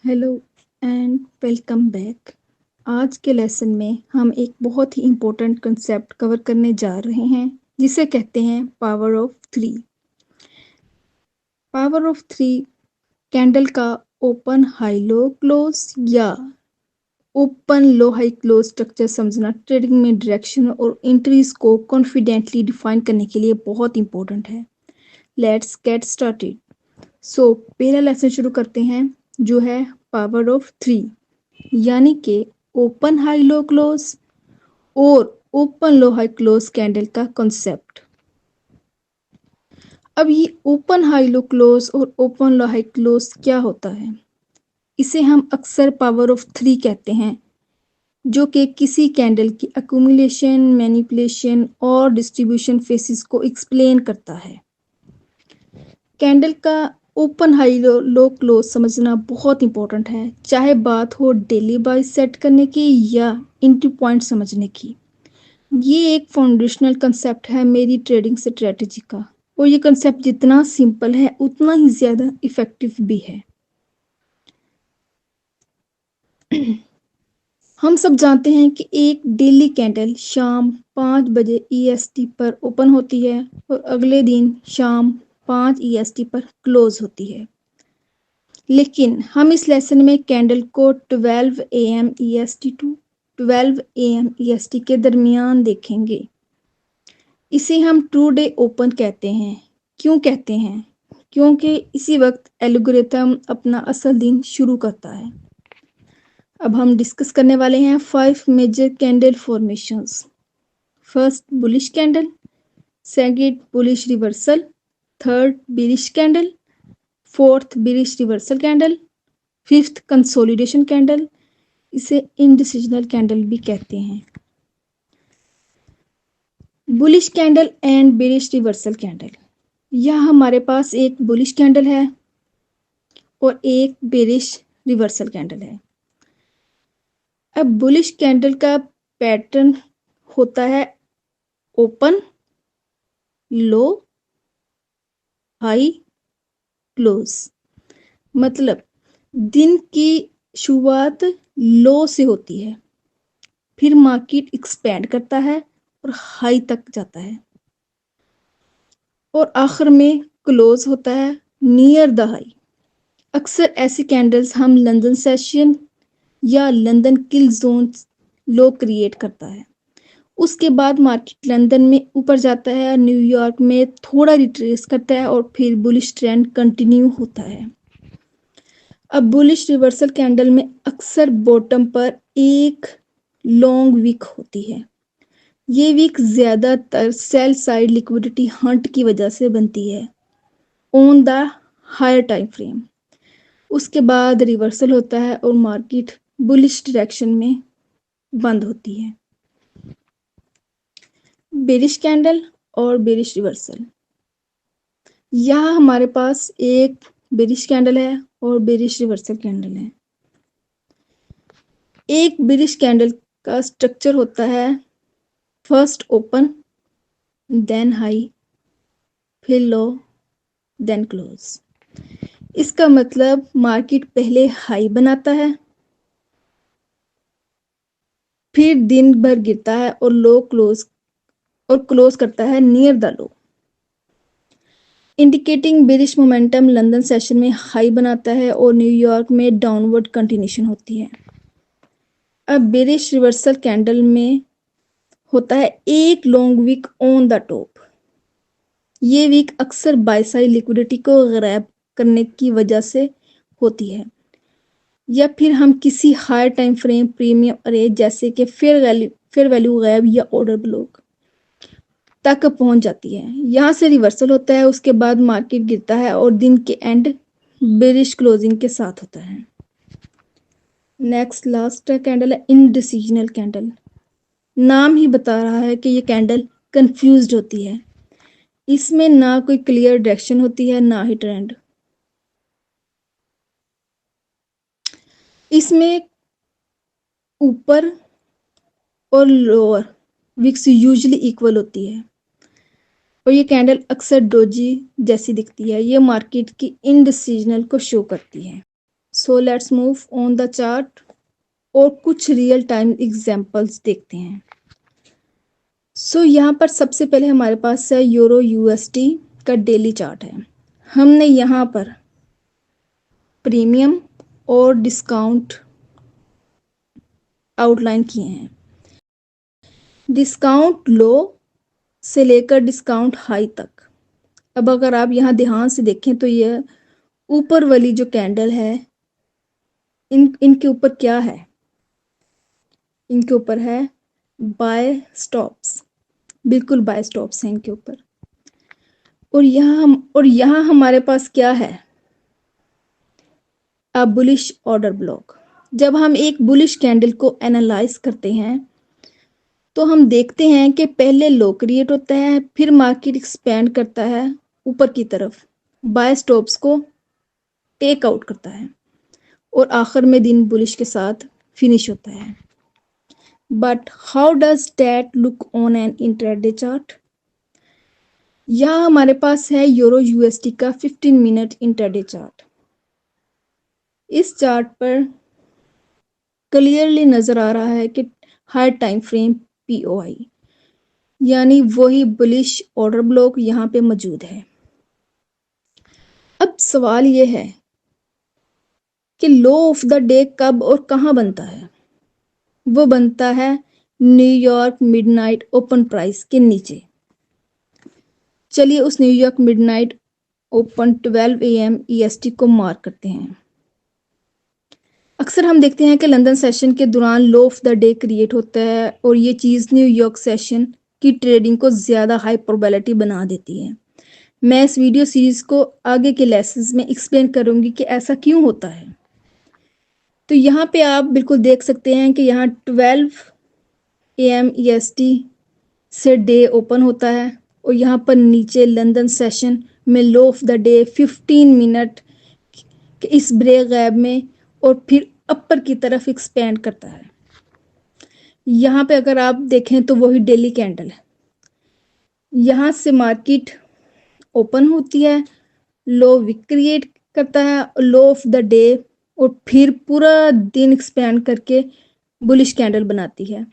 Hello and welcome back. आज के lesson में हम एक बहुत ही इम्पोर्टेंट कंसेप्ट कवर करने जा रहे हैं जिसे कहते हैं power of three. Power of three candle का ओपन हाई लो क्लोज या ओपन लो हाई क्लोज स्ट्रक्चर समझना ट्रेडिंग में डायरेक्शन और एंट्रीज को कॉन्फिडेंटली डिफाइन करने के लिए बहुत इंपॉर्टेंट है। Let's get started. सो पहला लेसन शुरू करते हैं जो है पावर ऑफ थ्री, यानी कि ओपन हाई लो क्लोज और ओपन लो हाई क्लोज कैंडल का कॉन्सेप्ट। अब ये ओपन हाई लो क्लोज और ओपन लो हाई क्लोज क्या होता है? इसे हम अक्सर पावर ऑफ थ्री कहते हैं, जो कि किसी कैंडल की अक्यूमुलेशन, मैनिपुलेशन और डिस्ट्रीब्यूशन फेसिस को एक्सप्लेन करता है। कैंडल का ओपन हाई लो क्लोज समझना बहुत इंपॉर्टेंट है, चाहे बात हो डेली बाय सेट करने की या एंट्री पॉइंट समझने की। ये एक फाउंडेशनल कंसेप्ट है मेरी ट्रेडिंग स्ट्रेटजी का, और ये कंसेप्ट जितना सिंपल है उतना ही ज़्यादा इफ़ेक्टिव भी है। हम सब जानते हैं कि एक डेली कैंडल शाम 5 बजे ईएसटी पर ओपन होती है और अगले दिन शाम 5 ईएसटी पर क्लोज होती है। लेकिन हम इस लेसन में कैंडल को 12 AM EST to 12 AM EST के दरमियान देखेंगे। इसे हम टू डे ओपन कहते हैं। क्यों कहते हैं? क्योंकि इसी वक्त एल्गोरिथम अपना असल दिन शुरू करता है। अब हम डिस्कस करने वाले हैं 5 major candle formations. First bullish candle, second bullish reversal, third bearish candle, fourth bearish reversal candle, fifth consolidation candle. इसे इंडिसिजनल कैंडल भी कहते हैं। Bullish candle and bearish reversal candle. यह हमारे पास एक बुलिश कैंडल है और एक बेरिश रिवर्सल कैंडल है। अब बुलिश कैंडल का पैटर्न होता है ओपन, लो, हाई, क्लोज। मतलब दिन की शुरुआत लो से होती है, फिर मार्केट एक्सपेंड करता है और हाई तक जाता है, और आखिर में क्लोज होता है नियर द हाई। अक्सर ऐसी कैंडल्स हम लंदन सेशन या लंदन किल जोन लो क्रिएट करता है। उसके बाद मार्केट लंदन में ऊपर जाता है और न्यूयॉर्क में थोड़ा रिट्रेस करता है और फिर बुलिश ट्रेंड कंटिन्यू होता है। अब बुलिश रिवर्सल कैंडल में अक्सर बॉटम पर एक लॉन्ग वीक होती है। ये वीक ज़्यादातर सेल साइड लिक्विडिटी हंट की वजह से बनती है on the higher time frame. उसके बाद रिवर्सल होता है और मार्केट बुलिश डायरेक्शन में बंद होती है। बेरिश कैंडल और बेरिश रिवर्सल। यहाँ हमारे पास एक बेरिश कैंडल है और बेरिश रिवर्सल कैंडल है। एक बेरिश कैंडल का स्ट्रक्चर होता है फर्स्ट ओपन, देन हाई, फिर लो, देन क्लोज। इसका मतलब मार्केट पहले हाई बनाता है, फिर दिन भर गिरता है और क्लोज करता है near the low, indicating bearish momentum. London session में हाई बनाता है और न्यूयॉर्क में डाउनवर्ड कंटिन्यूशन होती है। अब बेरिश रिवर्सल कैंडल में होता है एक long wick on the top. ये वीक अक्सर बाय साइड लिक्विडिटी को ग्रैब करने की वजह से होती है, या फिर हम किसी हायर टाइम फ्रेम प्रीमियम अरे जैसे कि फेयर वैल्यू गैप या ऑर्डर ब्लॉक तक पहुंच जाती है। यहाँ से रिवर्सल होता है, उसके बाद मार्केट गिरता है और दिन के एंड बेरिश क्लोजिंग के साथ होता है। नेक्स्ट लास्ट कैंडल है इनडिसिजनल कैंडल। नाम ही बता रहा है कि ये कैंडल कंफ्यूज्ड होती है। इसमें ना कोई क्लियर डायरेक्शन होती है, ना ही ट्रेंड। इसमें ऊपर और लोअर विक्स यूजुअली इक्वल होती है और ये कैंडल अक्सर डोजी जैसी दिखती है। ये मार्केट की इनडिसीजनल को शो करती है। So let's move on the chart और कुछ रियल टाइम एग्जांपल्स देखते हैं। सो यहाँ पर सबसे पहले हमारे पास है यूरो यूएसडी का डेली चार्ट है। हमने यहाँ पर प्रीमियम और डिस्काउंट आउटलाइन किए हैं। डिस्काउंट लो से लेकर डिस्काउंट हाई तक। अब अगर आप यहाँ ध्यान से देखें तो यह ऊपर वाली जो कैंडल है इनके ऊपर क्या है? इनके ऊपर है बाय स्टॉप्स, बिल्कुल बाय स्टॉप्स हैं इनके ऊपर। और यहाँ हमारे पास क्या है? A bullish order block. जब हम एक बुलिश कैंडल को एनालाइज करते हैं तो हम देखते हैं कि पहले लो क्रिएट होता है, फिर मार्केट एक्सपेंड करता है ऊपर की तरफ, बाय स्टॉप्स को टेक आउट करता है और आखिर में दिन बुलिश के साथ फिनिश होता है। But how does that look on an intraday chart? यहाँ हमारे पास है यूरो यूएसडी का 15 मिनट इंट्राडे चार्ट। इस चार्ट पर क्लियरली नजर आ रहा है कि हर टाइम फ्रेम पीओआई यानी वही बुलिश ऑर्डर ब्लॉक यहाँ पे मौजूद है। अब सवाल ये है कि लो ऑफ द डे कब और कहाँ बनता है? वो बनता है न्यूयॉर्क मिडनाइट ओपन प्राइस के नीचे। चलिए उस New York midnight open 12 AM EST को मार्क करते हैं। अक्सर हम देखते हैं कि लंदन सेशन के दौरान लो ऑफ द डे क्रिएट होता है और ये चीज़ न्यूयॉर्क सेशन की ट्रेडिंग को ज़्यादा हाई प्रोबेबिलिटी बना देती है। मैं इस वीडियो सीरीज को आगे के लेसन्स में एक्सप्लेन करूंगी कि ऐसा क्यों होता है। तो यहाँ पे आप बिल्कुल देख सकते हैं कि यहाँ 12 AM EST से डे ओपन होता है और यहाँ पर नीचे लंदन सेशन में लो ऑफ द डे 15 मिनट के इस ब्रेक गैप में और फिर अपर की तरफ एक्सपेंड करता है। यहाँ पे अगर आप देखें तो वही डेली कैंडल है। यहाँ से मार्केट ओपन होती है, लो विक क्रिएट करता है, लो ऑफ द डे और फिर पूरा दिन एक्सपेंड करके बुलिश कैंडल बनाती है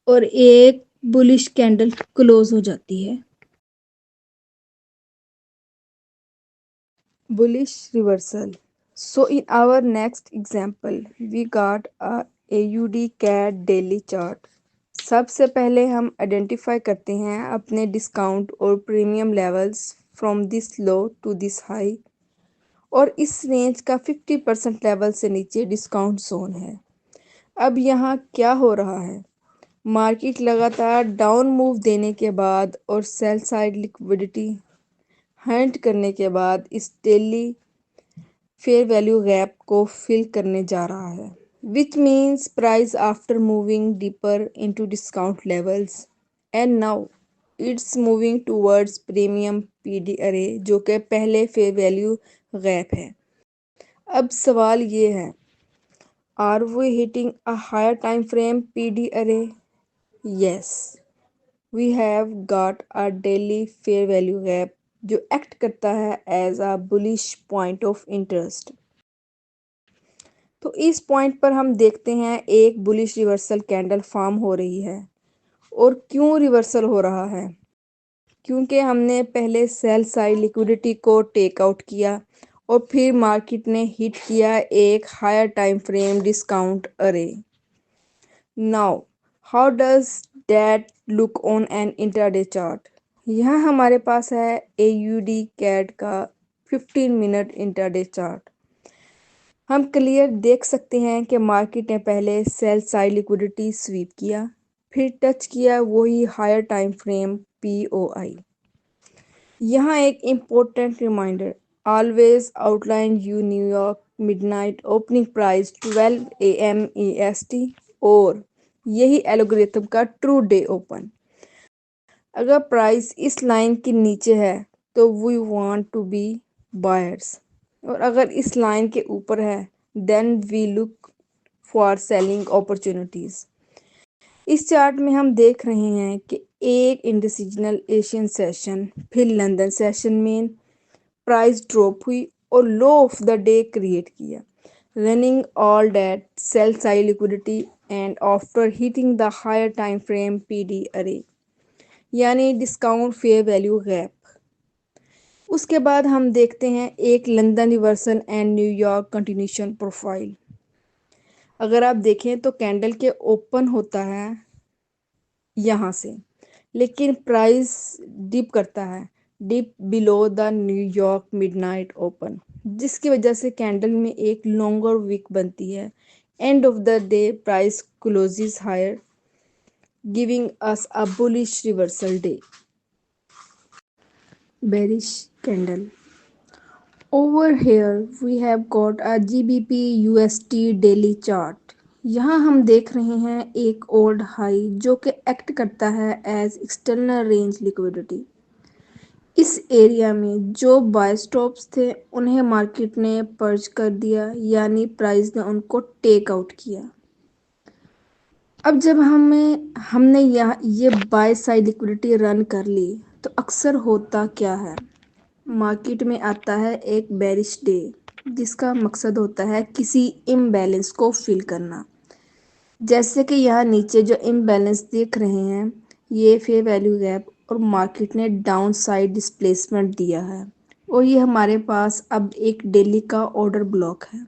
और एक बुलिश कैंडल क्लोज हो जाती है। Bullish reversal. So in our next example, we got a AUD CAD daily chart. सबसे पहले हम आइडेंटिफाई करते हैं अपने डिस्काउंट और premium levels from this low to this high और इस रेंज का 50% लेवल से नीचे डिस्काउंट जोन है। अब यहाँ क्या हो रहा है? मार्केट लगातार डाउन मूव देने के बाद और सेल साइड लिक्विडिटी हंट करने के बाद इस डेली फेयर वैल्यू गैप को फिल करने जा रहा है, which means price after moving deeper into discount levels and now it's moving towards premium PD अरे जो कि पहले फेयर वैल्यू गैप है। अब सवाल ये है, are we hitting a higher time frame PD array? Yes, we have got a daily fair value gap जो एक्ट करता है as a bullish point of interest. तो इस पॉइंट पर हम देखते हैं एक बुलिश रिवर्सल कैंडल फॉर्म हो रही है। और क्यों रिवर्सल हो रहा है? क्योंकि हमने पहले सेल साइड लिक्विडिटी को टेक आउट किया और फिर मार्केट ने हिट किया एक हायर टाइम फ्रेम डिस्काउंट अरे। Now how does that look on an intraday chart? यहाँ हमारे पास है AUD CAD का 15 मिनट इंट्राडे चार्ट। हम क्लियर देख सकते हैं कि मार्केट ने पहले सेल साइड लिक्विडिटी स्वीप किया, फिर टच किया वही हायर टाइम फ्रेम POI। यहाँ एक important reminder, always outline you New York midnight opening price 12 AM EST और यही एल्गोरिथम का ट्रू डे ओपन। अगर प्राइस इस लाइन के नीचे है तो we want to be buyers और अगर इस लाइन के ऊपर है then we look for selling opportunities. इस चार्ट में हम देख रहे हैं कि एक इंडिसीजनल एशियन सेशन फिर लंदन सेशन में प्राइस ड्रॉप हुई और लो ऑफ द डे क्रिएट किया। running all that sell side liquidity and after hitting the higher time frame PD array यानी डिस्काउंट फेयर वैल्यू गैप। उसके बाद हम देखते हैं एक London reversal and New York continuation profile. अगर आप देखें तो कैंडल के ओपन होता है यहाँ से, लेकिन प्राइस डिप करता है dip below the New York midnight open, जिसकी वजह से कैंडल में एक लॉन्गर विक बनती है। End of the day price closes higher giving us a bullish reversal day. Bearish candle. Over here we have got a GBP USD daily chart. यहाँ हम देख रहे हैं एक ओल्ड हाई जो कि एक्ट करता है एज एक्सटर्नल रेंज लिक्विडिटी। इस एरिया में जो बाय स्टॉप्स थे उन्हें मार्केट ने पर्ज कर दिया, यानी प्राइस ने उनको टेक आउट किया। अब जब हमने यहाँ ये बाय साइड लिक्विडिटी रन कर ली तो अक्सर होता क्या है, मार्केट में आता है एक बेरिश डे जिसका मकसद होता है किसी इम्बैलेंस को फिल करना। जैसे कि यहाँ नीचे जो इम्बैलेंस देख रहे हैं, ये फेयर वैल्यू गैप और मार्केट ने डाउन साइड डिस्प्लेसमेंट दिया है और ये हमारे पास अब एक डेली का ऑर्डर ब्लॉक है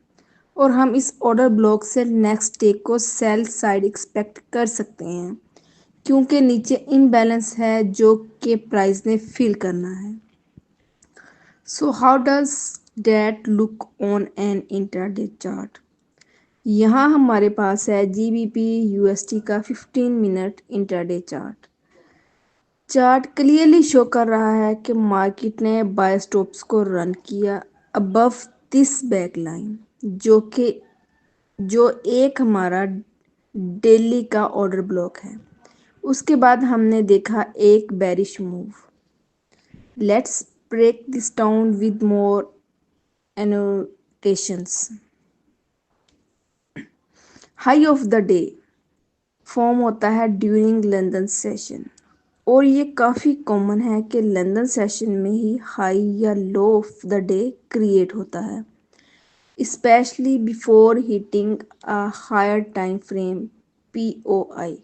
और हम इस ऑर्डर ब्लॉक से नेक्स्ट डे को सेल साइड एक्सपेक्ट कर सकते हैं क्योंकि नीचे इम्बैलेंस है जो कि प्राइस ने फिल करना है। So how does that look on an intraday chart. यहाँ हमारे पास है GBP USD का 15 minute intraday chart. Chart clearly show कर रहा है कि मार्केट ने बाय स्टॉप्स को रन किया अबव दिस बैक लाइन जो एक हमारा डेली का ऑर्डर ब्लॉक है। उसके बाद हमने देखा एक bearish move. Let's break this down with more annotations. High of the day form होता है ड्यूरिंग लंदन सेशन और ये काफ़ी कॉमन है कि लंदन सेशन में ही हाई या low of the day create होता है, specially before hitting a higher time frame POI।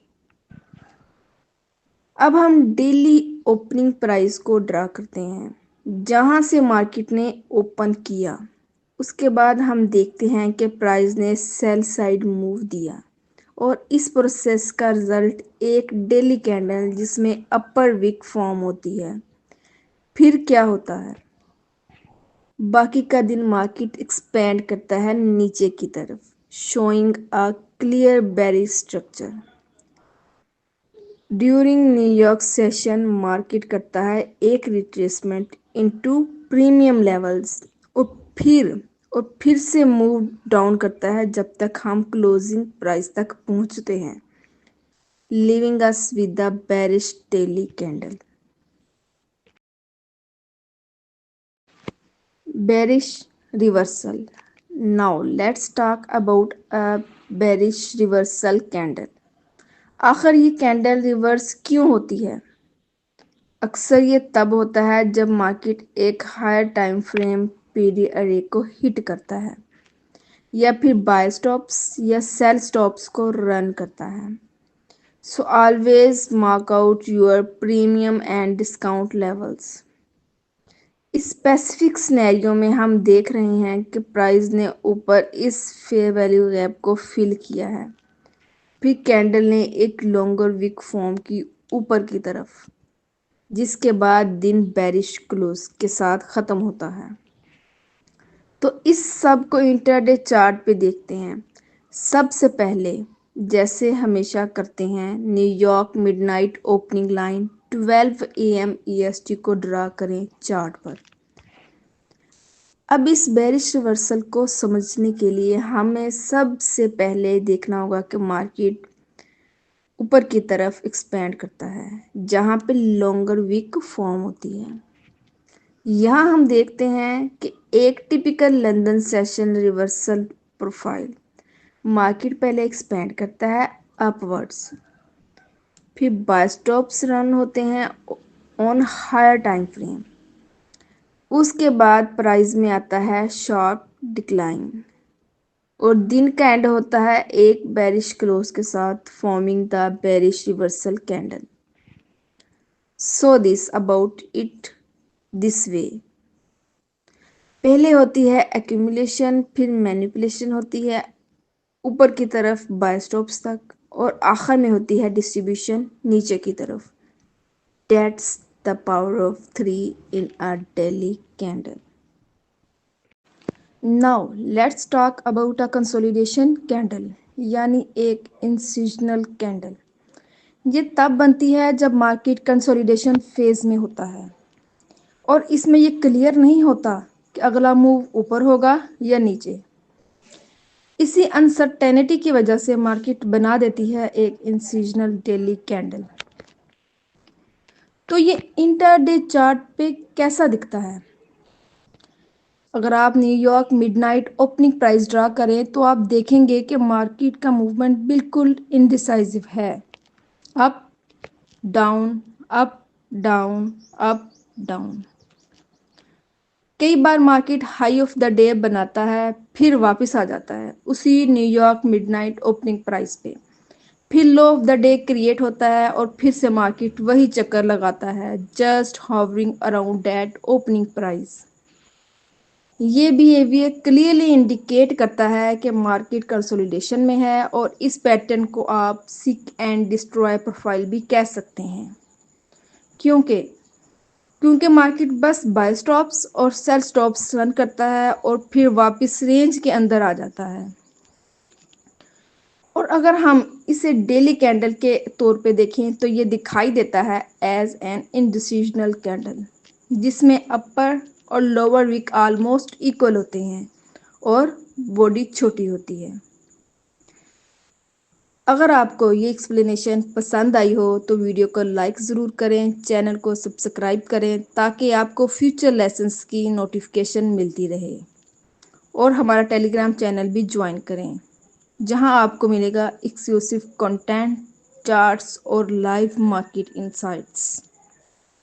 अब हम डेली ओपनिंग प्राइस को ड्रा करते हैं जहां से मार्केट ने ओपन किया। उसके बाद हम देखते हैं कि प्राइस ने सेल साइड मूव दिया और इस प्रोसेस का रिजल्ट एक डेली कैंडल जिसमें अपर विक फॉर्म होती है। फिर क्या होता है, बाकी का दिन मार्केट एक्सपेंड करता है नीचे की तरफ, showing a clear bearish structure. During New York session market करता है एक रिट्रेसमेंट इनटू प्रीमियम लेवल्स और फिर से मूव डाउन करता है जब तक हम क्लोजिंग प्राइस तक पहुंचते हैं, leaving us with the bearish daily candle. Bearish reversal. Now let's talk about a bearish reversal candle. आखिर ये कैंडल रिवर्स क्यों होती है? अक्सर ये तब होता है जब मार्केट एक हायर टाइम फ्रेम पीडी अरे को हिट करता है या फिर बाय स्टॉप्स या सेल स्टॉप्स को रन करता है। So always mark out your premium and discount levels. Specific scenario में हम देख रहे हैं कि प्राइस ने ऊपर इस फेयर वैल्यू गैप को फिल किया है, फिर कैंडल ने एक लॉन्गर विक फॉर्म की ऊपर की तरफ, जिसके बाद दिन बेरिश क्लोज के साथ ख़त्म होता है। तो इस सब को इंट्राडे चार्ट पे देखते हैं। सबसे पहले जैसे हमेशा करते हैं, New York midnight opening line 12 AM EST को ड्रा करें चार्ट पर। अब इस बेरिश रिवर्सल को समझने के लिए हमें सबसे पहले देखना होगा कि मार्केट ऊपर की तरफ एक्सपेंड करता है जहां पे लॉन्गर विक फॉर्म होती है। यहाँ हम देखते हैं कि एक typical London session reversal profile, market पहले एक्सपेंड करता है अपवर्ड्स, फिर बाय स्टॉप्स रन होते हैं ऑन हायर टाइम फ्रेम। उसके बाद प्राइस में आता है शार्प डिक्लाइन और दिन का एंड होता है एक बेरिश क्लोज के साथ, forming the bearish reversal candle. So this about it this way. पहले होती है एक्यूमुलेशन, फिर मैनिपुलेशन होती है ऊपर की तरफ बाय स्टॉप्स तक, और आखिर में होती है डिस्ट्रीब्यूशन नीचे की तरफ। That's the power of 3 in a daily candle. Now let's talk about a consolidation candle, यानी एक इंसिजनल कैंडल। ये तब बनती है जब मार्केट कंसोलिडेशन फेज में होता है और इसमें ये क्लियर नहीं होता कि अगला मूव ऊपर होगा या नीचे। इसी अनसर्टेनिटी की वजह से मार्केट बना देती है एक इंसिजनल डेली कैंडल। तो ये इंटरडे चार्ट पे कैसा दिखता है? अगर आप New York midnight opening price draw करें तो आप देखेंगे कि मार्केट का मूवमेंट बिल्कुल इनडिसाइसिव है। Up down, up down, up down. कई बार market high of the day बनाता है, फिर वापस आ जाता है उसी न्यूयॉर्क मिडनाइट ओपनिंग प्राइस पे। फिर लो ऑफ द डे क्रिएट होता है और फिर से मार्केट वही चक्कर लगाता है, just hovering around that opening price. ये बिहेवियर क्लियरली इंडिकेट करता है कि मार्केट कंसोलिडेशन में है और इस पैटर्न को आप सीक एंड डिस्ट्रॉय प्रोफाइल भी कह सकते हैं। क्योंकि क्योंकि मार्केट बस बाय स्टॉप्स और सेल स्टॉप्स रन करता है और फिर वापस रेंज के अंदर आ जाता है। और अगर हम इसे डेली कैंडल के तौर पे देखें तो ये दिखाई देता है एज एन इंडिसीजनल कैंडल, जिसमें अपर और लोअर विक ऑलमोस्ट इक्वल होते हैं और बॉडी छोटी होती है। अगर आपको ये एक्सप्लेनेशन पसंद आई हो तो वीडियो को लाइक ज़रूर करें, चैनल को सब्सक्राइब करें ताकि आपको फ्यूचर लेसन्स की नोटिफिकेशन मिलती रहे, और हमारा टेलीग्राम चैनल भी ज्वाइन करें जहां आपको मिलेगा एक्सक्लूसिव कंटेंट, चार्ट्स और लाइव मार्केट इंसाइट्स।